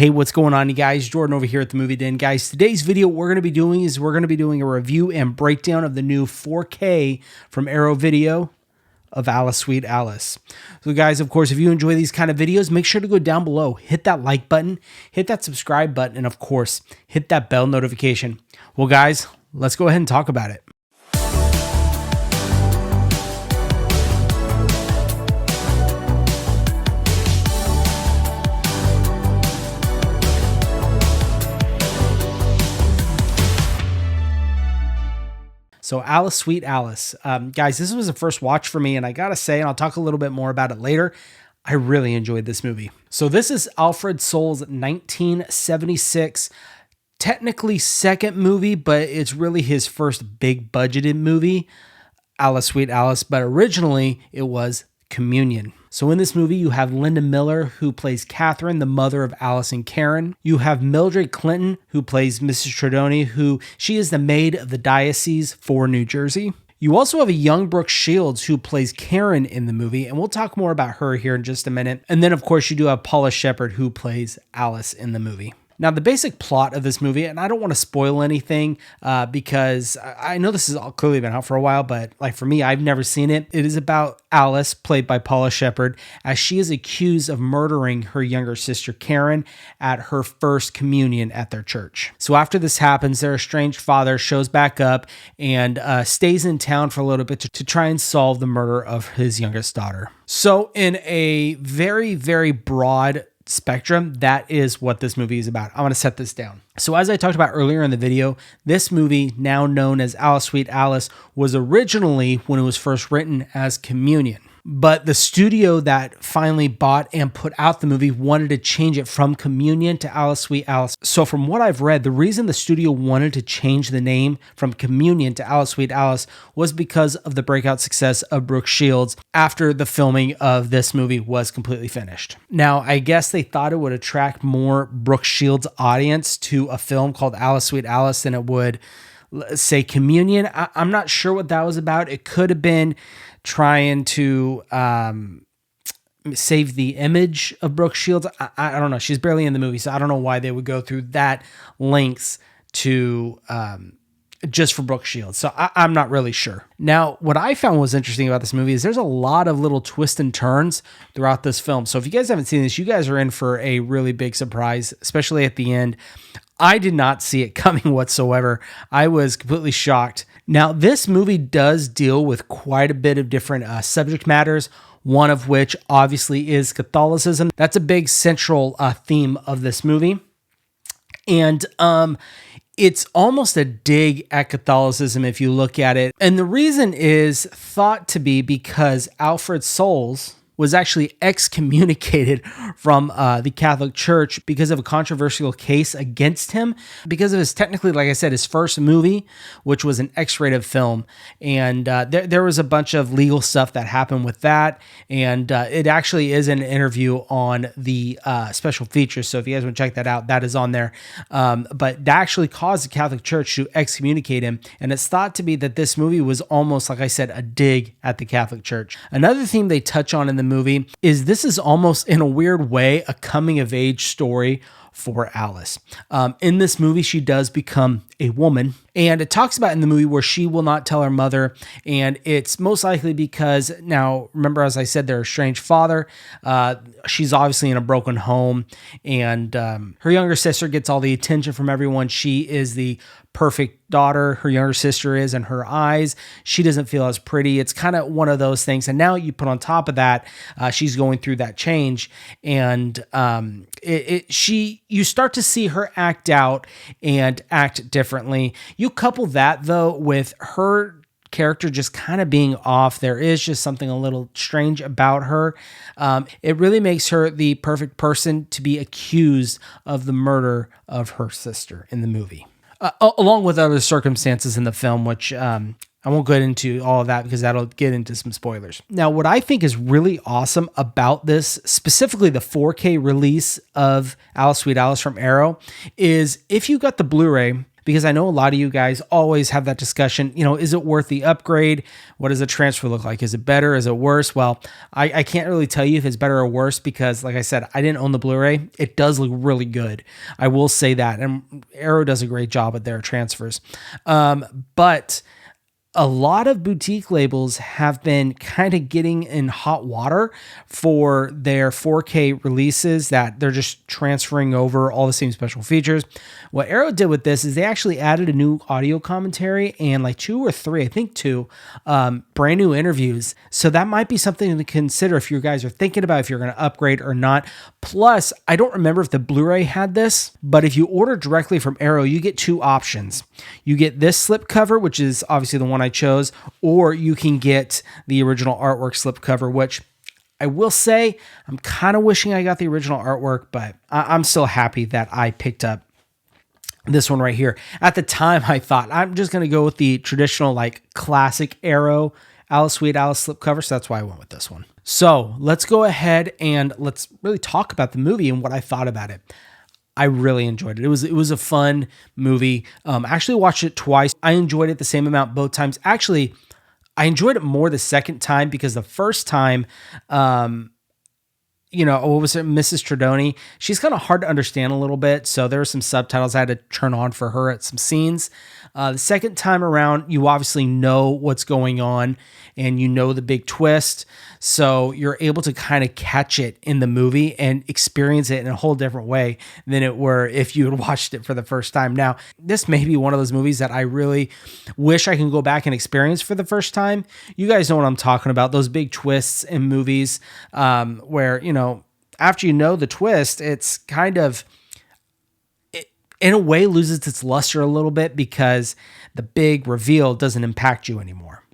Hey, what's going on, you guys? Jordan over here at the Movie Den. Guys, today's video we're going to be doing a review and breakdown of the new 4K from Arrow Video of Alice Sweet Alice. So guys, of course, if you enjoy these kind of videos, make sure to go down below, hit that like button, hit that subscribe button, and of course, hit that bell notification. Well, guys, let's go ahead and talk about it. So Alice Sweet Alice. Guys, this was a first watch for me, and I gotta say, and I'll talk a little bit more about it later, I really enjoyed this movie. So this is Alfred Sole's 1976, technically second movie, but it's really his first big budgeted movie, Alice Sweet Alice, but originally it was Communion. So in this movie, you have Linda Miller, who plays Catherine, the mother of Alice and Karen. You have Mildred Clinton, who plays Mrs. Tredoni, who she is the maid of the diocese for New Jersey. You also have a young Brooke Shields, who plays Karen in the movie, and we'll talk more about her here in just a minute. And then, of course, you do have Paula Shepherd, who plays Alice in the movie. Now, the basic plot of this movie, and I don't want to spoil anything because I know this has all clearly been out for a while, but like for me, I've never seen it. It is about Alice, played by Paula Shepherd, as she is accused of murdering her younger sister, Karen, at her first communion at their church. So after this happens, their estranged father shows back up and stays in town for a little bit to try and solve the murder of his youngest daughter. So in a very, very broad spectrum, that is what this movie is about. I want to set this down. So as I talked about earlier in the video, this movie, now known as Alice Sweet Alice, was originally, when it was first written, as Communion. But the studio that finally bought and put out the movie wanted to change it from Communion to Alice Sweet Alice. So from what I've read, the reason the studio wanted to change the name from Communion to Alice Sweet Alice was because of the breakout success of Brooke Shields after the filming of this movie was completely finished. Now, I guess they thought it would attract more Brooke Shields audience to a film called Alice Sweet Alice than it would, say, Communion. I'm not sure what that was about. It could have been trying to save the image of Brooke Shields. I don't know. She's barely in the movie, so I don't know why they would go through that lengths to just for Brooke Shields. So I'm not really sure. Now, what I found was interesting about this movie is there's a lot of little twists and turns throughout this film. So if you guys haven't seen this, you guys are in for a really big surprise, especially at the end. I did not see it coming whatsoever. I was completely shocked. Now, this movie does deal with quite a bit of different subject matters, one of which obviously is Catholicism. That's a big central theme of this movie. And it's almost a dig at Catholicism if you look at it. And the reason is thought to be because Alfred Soles was actually excommunicated from the Catholic Church because of a controversial case against him, because of his, technically, like I said, his first movie, which was an X-rated film. And there was a bunch of legal stuff that happened with that. And it actually is an interview on the special features. So if you guys want to check that out, that is on there. But that actually caused the Catholic Church to excommunicate him. And it's thought to be that this movie was almost, like I said, a dig at the Catholic Church. Another theme they touch on in the movie is this is almost, in a weird way, a coming of age story for Alice. In this movie, she does become a woman, and it talks about in the movie where she will not tell her mother, and it's most likely because, now remember, as I said, their estranged father, she's obviously in a broken home, and her younger sister gets all the attention from everyone. She is the perfect daughter, her younger sister is, in her eyes. She doesn't feel as pretty. It's kind of one of those things. And now you put on top of that, she's going through that change, and you start to see her act out and act differently. You couple that though with her character just kind of being off. There is just something a little strange about her. It really makes her the perfect person to be accused of the murder of her sister in the movie. Along with other circumstances in the film, which I won't go into all of that because that'll get into some spoilers. Now, what I think is really awesome about this, specifically the 4K release of Alice Sweet Alice from Arrow, is if you got the Blu-ray, because I know a lot of you guys always have that discussion, is it worth the upgrade? What does the transfer look like? Is it better? Is it worse? Well, I can't really tell you if it's better or worse because, like I said, I didn't own the Blu-ray. It does look really good. I will say that. And Arrow does a great job at their transfers. But a lot of boutique labels have been kind of getting in hot water for their 4K releases that they're just transferring over all the same special features. What Arrow did with this is they actually added a new audio commentary and like 2 or 3, I think 2, brand new interviews. So that might be something to consider if you guys are thinking about if you're going to upgrade or not. Plus, I don't remember if the Blu-ray had this, but if you order directly from Arrow, you get 2 options. You get this slipcover, which is obviously the one I chose, or you can get the original artwork slipcover, which I will say I'm kind of wishing I got the original artwork, but I'm still happy that I picked up this one right here. At the time, I thought I'm just going to go with the traditional, like classic Arrow Alice Sweet Alice slipcover, so that's why I went with this one. So let's go ahead and let's really talk about the movie and what I thought about it. I really enjoyed it. It was a fun movie. I actually watched it twice. I enjoyed it the same amount both times. Actually, I enjoyed it more the second time because the first time, what was it, Mrs. Tredoni? She's kind of hard to understand a little bit, so there were some subtitles I had to turn on for her at some scenes. The second time around, you obviously know what's going on and you know the big twist, so you're able to kind of catch it in the movie and experience it in a whole different way than it were if you had watched it for the first time. Now, this may be one of those movies that I really wish I can go back and experience for the first time. You guys know what I'm talking about, those big twists in movies where, after you know the twist, it's kind of, in a way, loses its luster a little bit because the big reveal doesn't impact you anymore.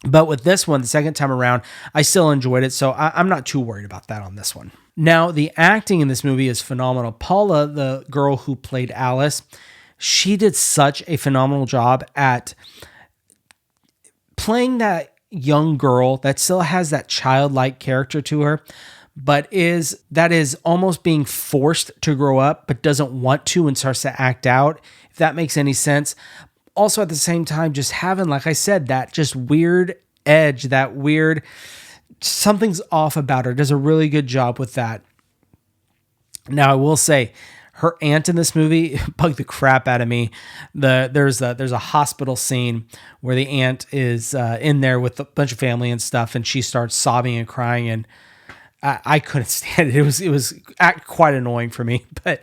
But with this one, the second time around, I still enjoyed it, so I'm not too worried about that on this one. Now, the acting in this movie is phenomenal. Paula, the girl who played Alice, she did such a phenomenal job at playing that young girl that still has that childlike character to her, but is almost being forced to grow up, but doesn't want to and starts to act out, if that makes any sense. Also, at the same time, just having, like I said, that just weird edge, that weird, something's off about her, does a really good job with that. Now, I will say, her aunt in this movie bugged the crap out of me. There's a hospital scene where the aunt is in there with a bunch of family and stuff, and she starts sobbing and crying, and I couldn't stand it. It was quite annoying for me, but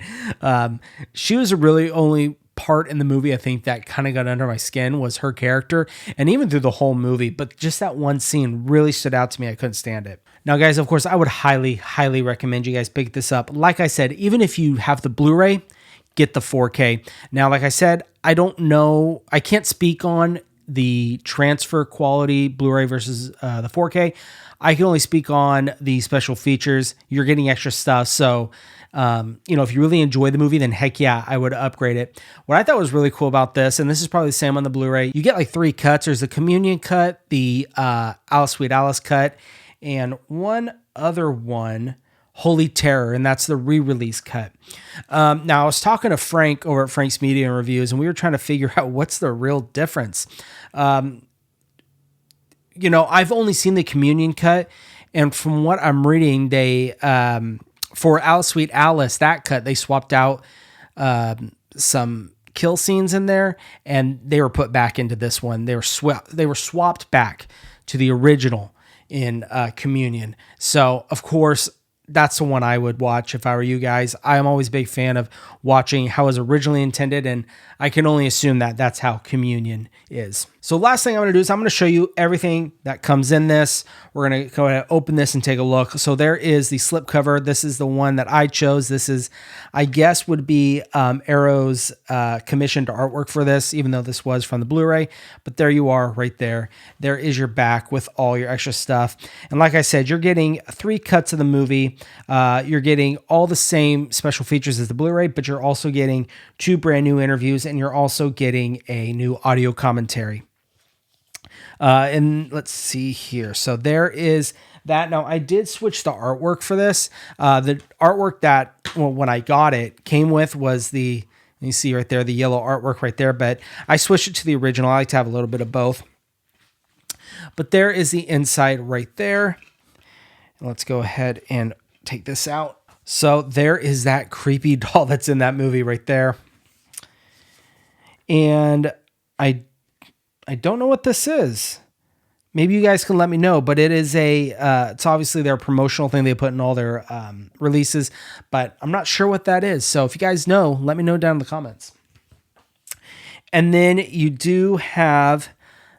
she was a really only part in the movie I think that kind of got under my skin was her character, and even through the whole movie, but just that one scene really stood out to me. I couldn't stand it. Now, guys, of course, I would highly, highly recommend you guys pick this up. Like I said, even if you have the Blu-ray, get the 4K. Now, like I said, I don't know, I can't speak on the transfer quality Blu-ray versus the 4K. I can only speak on the special features. You're getting extra stuff, so if you really enjoy the movie, then heck yeah, I would upgrade it. What I thought was really cool about this, and this is probably the same on the Blu-ray, you get like 3 cuts. There's the communion cut, the Alice Sweet Alice cut, and one other one, Holy Terror, and that's the re-release cut. Now, I was talking to Frank over at Frank's Media and Reviews, and we were trying to figure out what's the real difference. I've only seen the communion cut, and from what I'm reading, they for Alice Sweet Alice, that cut, they swapped out some kill scenes in there, and they were put back into this one. They were swapped back to the original in Communion. So, of course, that's the one I would watch if I were you guys. I am always a big fan of watching how it was originally intended, and I can only assume that that's how Communion is. So last thing I'm going to do is I'm going to show you everything that comes in this. We're going to go ahead and open this and take a look. So there is the slipcover. This is the one that I chose. This is, I guess, would be Arrow's commissioned artwork for this, even though this was from the Blu-ray. But there you are right there. There is your back with all your extra stuff. And like I said, you're getting 3 cuts of the movie. You're getting all the same special features as the Blu-ray, but you're also getting 2 brand new interviews, and you're also getting a new audio commentary. And let's see here. So there is that. Now, I did switch the artwork for this. The artwork that, when I got it, came with was the You see right there the yellow artwork right there, but I switched it to the original. I like to have a little bit of both. But there is the inside right there. Let's go ahead and take this out. So there is that creepy doll that's in that movie right there. And I don't know what this is. Maybe you guys can let me know, but it is it's obviously their promotional thing they put in all their releases, but I'm not sure what that is. So if you guys know, let me know down in the comments. And then you do have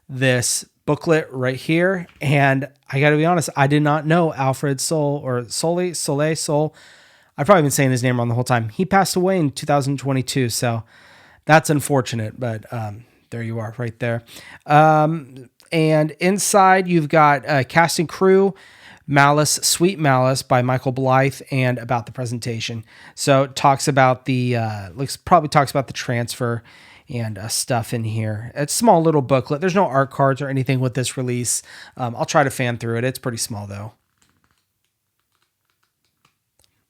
this booklet right here. And I got to be honest, I did not know Alfred Sol. I've probably been saying his name wrong the whole time. He passed away in 2022. So that's unfortunate, but there you are right there. And inside you've got Cast and Crew, Malice, Sweet Malice by Michael Blythe, and about the presentation. So it talks about probably talks about the transfer and stuff in here. It's a small little booklet. There's no art cards or anything with this release. I'll try to fan through it. It's pretty small though.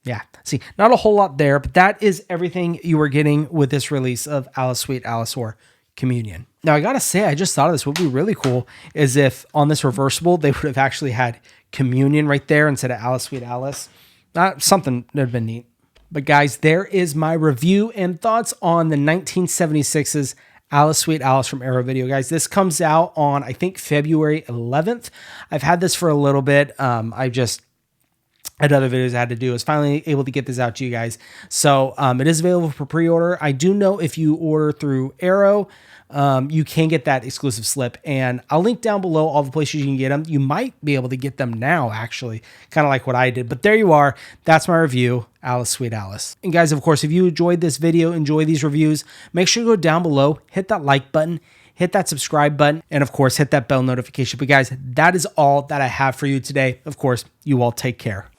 Yeah, see, not a whole lot there, but that is everything you are getting with this release of Alice Sweet Alice or Communion. Now, I gotta say, I just thought of this. What would be really cool is if on this reversible, they would have actually had Communion right there instead of Alice Sweet Alice. Something that would have been neat. But guys, there is my review and thoughts on the 1976's Alice Sweet Alice from Arrow Video. Guys, this comes out on, I think, February 11th. I've had this for a little bit. I had other videos I had to do. I was finally able to get this out to you guys. So it is available for pre-order. I do know if you order through Arrow, you can get that exclusive slip. And I'll link down below all the places you can get them. You might be able to get them now, actually, kind of like what I did. But there you are. That's my review, Alice Sweet Alice. And guys, of course, if you enjoyed this video, enjoy these reviews, make sure you go down below, hit that like button, hit that subscribe button, and of course, hit that bell notification. But guys, that is all that I have for you today. Of course, you all take care.